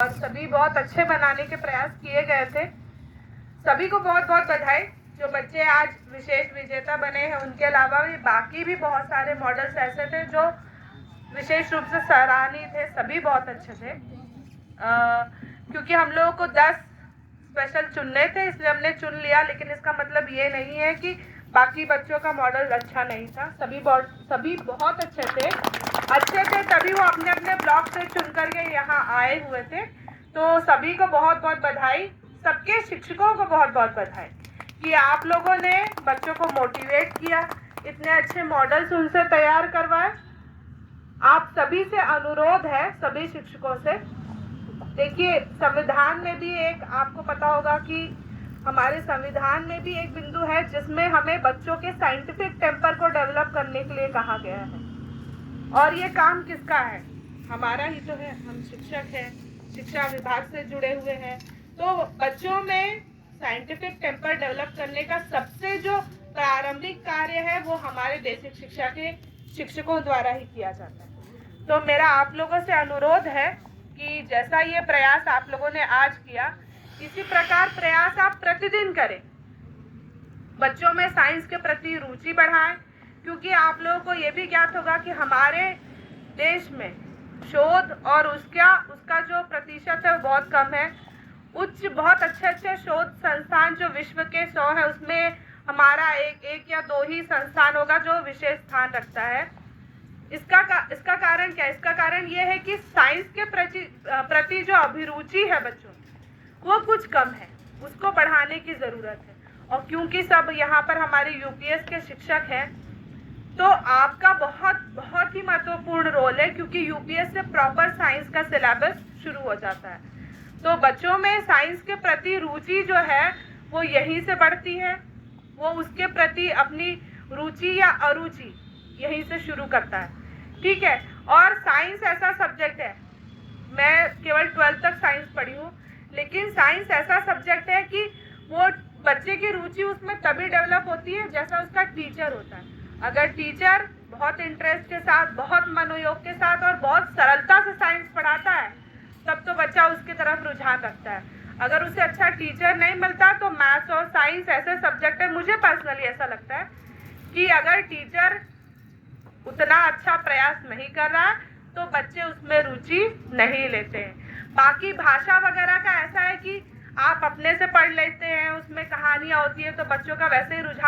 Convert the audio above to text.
और सभी बहुत अच्छे बनाने के प्रयास किए गए थे। सभी को बहुत बहुत बधाई। जो बच्चे आज विशेष विजेता बने हैं, उनके अलावा भी बाकी भी बहुत सारे मॉडल्स ऐसे थे जो विशेष रूप से सराहनीय थे। सभी बहुत अच्छे थे। क्योंकि हम लोगों को 10 स्पेशल चुनने थे, इसलिए हमने चुन लिया, लेकिन इसका मतलब ये नहीं है कि बाकी बच्चों का मॉडल अच्छा नहीं था। सभी बहुत अच्छे थे तभी वो अपने अपने ब्लॉक से चुन करके यहाँ आए हुए थे। तो सभी को बहुत बहुत बधाई। सबके शिक्षकों को बहुत बहुत बधाई कि आप लोगों ने बच्चों को मोटिवेट किया, इतने अच्छे मॉडल्स उनसे तैयार करवाए। आप सभी से अनुरोध है, सभी शिक्षकों से, देखिए संविधान में भी एक, आपको पता होगा कि हमारे संविधान में भी एक बिंदु है जिसमें हमें बच्चों के साइंटिफिक टेम्पर को डेवलप करने के लिए कहा गया है। और ये काम किसका है? हमारा ही तो है। हम शिक्षक हैं, शिक्षा विभाग से जुड़े हुए हैं। तो बच्चों में साइंटिफिक टेम्पर डेवलप करने का सबसे जो प्रारंभिक कार्य है वो हमारे बेसिक शिक्षा के शिक्षकों द्वारा ही किया जाता है। तो मेरा आप लोगों से अनुरोध है कि जैसा ये प्रयास आप लोगों ने आज किया, इसी प्रकार प्रयास आप प्रतिदिन करें। बच्चों में साइंस के प्रति रुचि बढ़ाएं, क्योंकि आप लोगों को ये भी ज्ञात होगा कि हमारे देश में शोध और उसका जो प्रतिशत है वो बहुत कम है। बहुत अच्छे शोध संस्थान जो विश्व के 100 है, उसमें हमारा एक या 2 ही संस्थान होगा जो विशेष स्थान रखता है। इसका कारण क्या है? इसका कारण ये है कि साइंस के प्रति जो अभिरुचि है बच्चों में, वो कुछ कम है, उसको बढ़ाने की ज़रूरत है। और क्योंकि सब यहाँ पर हमारे यूपीएस के शिक्षक हैं, तो आपका बहुत ही महत्वपूर्ण रोल है, क्योंकि यूपीएस से प्रॉपर साइंस का सिलेबस शुरू हो जाता है। तो बच्चों में साइंस के प्रति रुचि जो है वो यहीं से बढ़ती है। वो उसके प्रति अपनी रुचि या अरुचि यहीं से शुरू करता है, ठीक है। और साइंस ऐसा सब्जेक्ट है, मैं केवल 12th तक साइंस पढ़ी हूँ, लेकिन साइंस ऐसा सब्जेक्ट है कि वो बच्चे की रुचि उसमें तभी डेवलप होती है जैसा उसका टीचर होता है। अगर टीचर बहुत इंटरेस्ट के साथ, बहुत मनोयोग के साथ और बहुत सरलता से साइंस पढ़ाता है, तब तो बच्चा उसकी तरफ रुझान रखता है। अगर उसे अच्छा टीचर नहीं मिलता तो मैथ्स और साइंस ऐसे सब्जेक्ट है, मुझे पर्सनली ऐसा लगता है कि अगर टीचर उतना अच्छा प्रयास नहीं कर रहा तो बच्चे उसमें रुचि नहीं लेते हैं। बाकी भाषा वगैरह का ऐसा है कि आप अपने से पढ़ लेते हैं, उसमें कहानियाँ होती है, तो बच्चों का वैसे ही रुझान